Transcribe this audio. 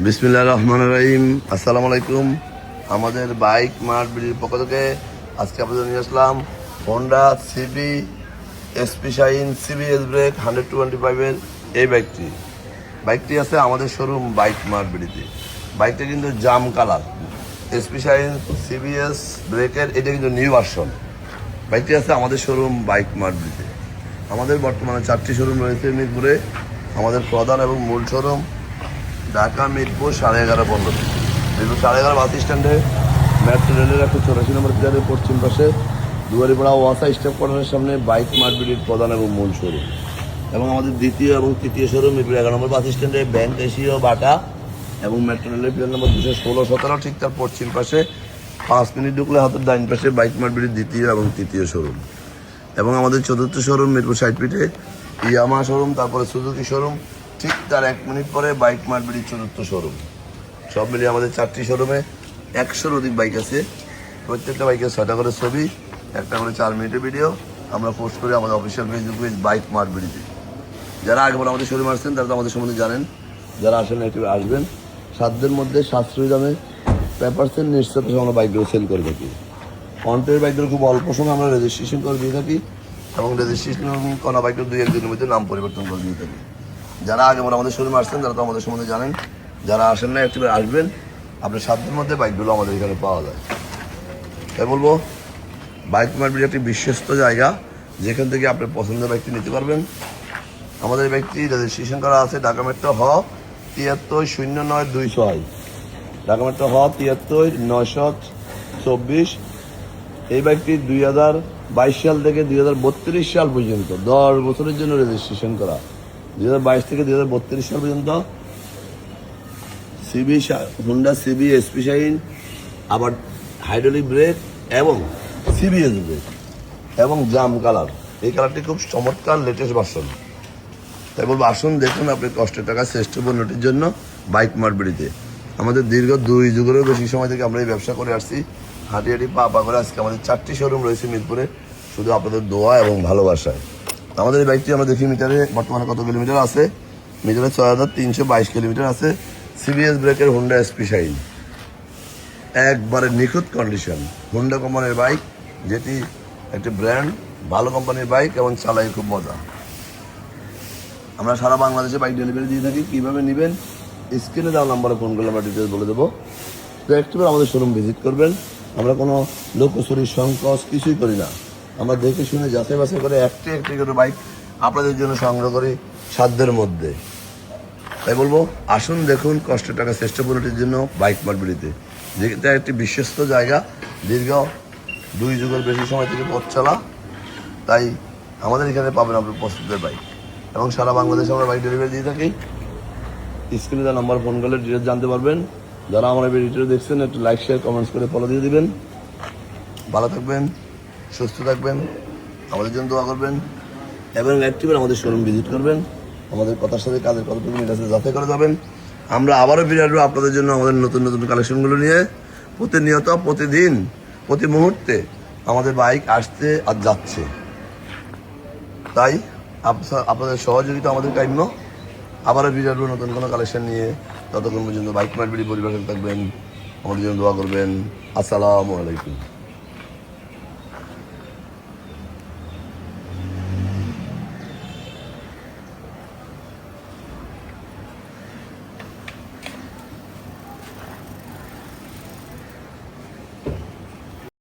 বিসমিল্লাহির রহমানির রহিম। আসসালামু আলাইকুম। আমাদের বাইক মার্ট বিডির পক্ষ থেকে আজকে আপনাদের নিয়ে আসলাম Honda CB SP Shine CBS brake 125-এর এই বাইকটি আছে আমাদের শোরুম বাইক মার্ট বিডিতে। বাইকটা কিন্তু জাম কালার এসপি শাইন সিবিএস ব্রেকের, এটা কিন্তু নিউ ভার্সন। বাইকটি আছে আমাদের শোরুম বাইক মার্ট বিডিতে। আমাদের বর্তমানে 4টি শোরুম রয়েছে মিরপুরে। আমাদের প্রধান এবং মূল শোরুম ঢাকা মিরপুর 11:30 15 মিরপুর 11:30 বাস স্ট্যান্ডে মেট্রো রেলের 184 নম্বর পিলারের পশ্চিম পাশে দুয়ারিপাড়া ওয়াসা স্টেপ কর্নারের সামনে বাইক মার্ট বিডির প্রধান এবং মূল শোরুম। এবং আমাদের দ্বিতীয় এবং তৃতীয় শোরুম মিরপুর 11 নম্বর বাস স্ট্যান্ডে ব্যাংক এশিয়া বাটা এবং মেট্রো রেলের পিলার নম্বর 216-17 ঠিক তার পশ্চিম পাশে 5 মিনিট ঢুকলে হাতের ডাইন পাশে বাইক মার্ট বিডির দ্বিতীয় এবং তৃতীয় শোরুম। এবং আমাদের চতুর্থ শোরুম মিরপুর 60 ফিটে ইয়ামা শোরুম, তারপরে সুজুকি শোরুম, ঠিক তার 1 মিনিট পরে বাইক মার্ট বিডির চতুর্থ শোরুম। সব মিলিয়ে আমাদের 4টি শোরুমে 100-র অধিক বাইক আছে। প্রত্যেকটা বাইকের 6টা করে ছবি, একটা করে 4 মিনিটের ভিডিও আমরা পোস্ট করি আমাদের official Facebook page Bike Mart বিডিতে। যারা আগেবার আমাদের শোরুমে আসছেন তারা তো আমাদের সম্বন্ধে জানেন। যারা আসেন একটু আসবেন। সাধ্যের মধ্যে সাশ্রয়ী দামে পেপারসের নিশ্চিত আমরা বাইকগুলো সেল করে থাকি। কন্টের বাইকগুলো খুব অল্প সময় আমরা রেজিস্ট্রেশন করে দিয়ে থাকি এবং রেজিস্ট্রেশন করা বাইকগুলো 2-1 দিনের মধ্যে নাম পরিবর্তন করে দিয়ে থাকি। যারা আগেবার আমাদের শোরুমে আসছেন তারা তো আমাদের সম্বন্ধে জানেন। যারা আসেন না একটু আসবেন, আপনার সাধ্যের মধ্যে বাইকগুলো আমাদের এখানে পাওয়া যায়। তাই বলবো বাইক মার্কেট একটি বিশ্বস্ত জায়গা যেখান থেকে আপনার পছন্দের বাইকটি নিতে পারবেন। আমাদের এই বাইকটি রেজিস্ট্রেশন করা আছে ঢাকা মেট্রো হ 730926, ঢাকা মেট্রো হ 73-924। এই বাইকটি 2022 সাল থেকে 2032 সাল পর্যন্ত 10 বছরের জন্য রেজিস্ট্রেশন করা। 2022 থেকে 2032 সাল পর্যন্ত CB Honda CB SP Shine, আবার হাইড্রোলিক ব্রেক এবং সিবিএস ব্রেক এবং জাম কালার। এই কালারটি খুব চমৎকার লেটেস্ট ভার্সন। তাই বলবো আসুন দেখুন আপনি কষ্টের টাকা শ্রেষ্ঠ পণ্যটির জন্য বাইক মার্ট বিডিতে। আমাদের দীর্ঘ 2 যুগেরও বেশি সময় থেকে আমরা এই ব্যবসা করে আসছি। হাঁটি হাঁটি পা করে আজকে আমাদের 4টি শোরুম রয়েছে মিরপুরে, শুধু আপনাদের দোয়া এবং ভালোবাসায়। আমাদের এই বাইকটি আমরা দেখি মিটারে বর্তমানে কত কিলোমিটার আছে। মিটারে 6322 কিলোমিটার আছে। সিবিএস ব্রেকের হোন্ডা এসপি শাইন, একবারে নিখুঁত কন্ডিশন হোন্ডা কোম্পানির বাইক, যেটি একটি ব্র্যান্ড ভালো কোম্পানির বাইক এবং চালাই খুব মজা। আমরা সারা বাংলাদেশে বাইক ডেলিভারি দিয়ে থাকি। কীভাবে নেবেন স্ক্রিনে দেওয়া নাম্বারে ফোন করলে আমরা ডিটেলস বলে দেবো। তো একটিবার আমাদের শোরুম ভিজিট করবেন। আমরা কোনো লোকচুরির সংকোচ কিছুই করি না। আমরা দেখে শুনে যাচাই বাছাই করে একটি করে বাইক আপনাদের জন্য সংগ্রহ করি সাধ্যের মধ্যে। তাই বলবো আসুন দেখুন কষ্টের টাকা শ্রেষ্ঠ পণ্যটির জন্য বাইক মার্ট বিডিতে, যেটা একটি বিশ্বস্ত জায়গা, দীর্ঘ 2 যুগের বেশি সময় থেকে পথ চলা। তাই আমাদের এখানে পাবেন আপনার পছন্দের বাইক এবং সারা বাংলাদেশে আমরা বাইক ডেলিভারি দিয়ে থাকি। স্ক্রিনে দেওয়া নাম্বার ফোন করলে ডিটেলস জানতে পারবেন। যারা আমার এই ভিডিওটি দেখছেন একটু লাইক শেয়ার কমেন্টস করে ফলো দিয়ে দিবেন। ভালো থাকবেন, সুস্থ থাকবেন, আমাদের জন্য দোয়া করবেন এবং একটিবার আমাদের শোরুম ভিজিট করবেন। আমাদের কথার সাথে কাজের কতটুকু মিল আছে যাচাই করে যাবেন। আমরা আবারও ফিরে আসবো আপনাদের জন্য আমাদের নতুন নতুন কালেকশনগুলো নিয়ে। প্রতিনিয়ত প্রতিদিন প্রতি মুহূর্তে আমাদের বাইক আসছে আর যাচ্ছে। তাই আপনাদের সহযোগিতা আমাদের কাম্য। আবারও ফিরে আসবো নতুন কোনো কালেকশন নিয়ে। ততক্ষণ পর্যন্ত বাইক মার্ট বিডি পরিবেশন থাকবেন, আমাদের জন্য দোয়া করবেন। আসসালামু আলাইকুম।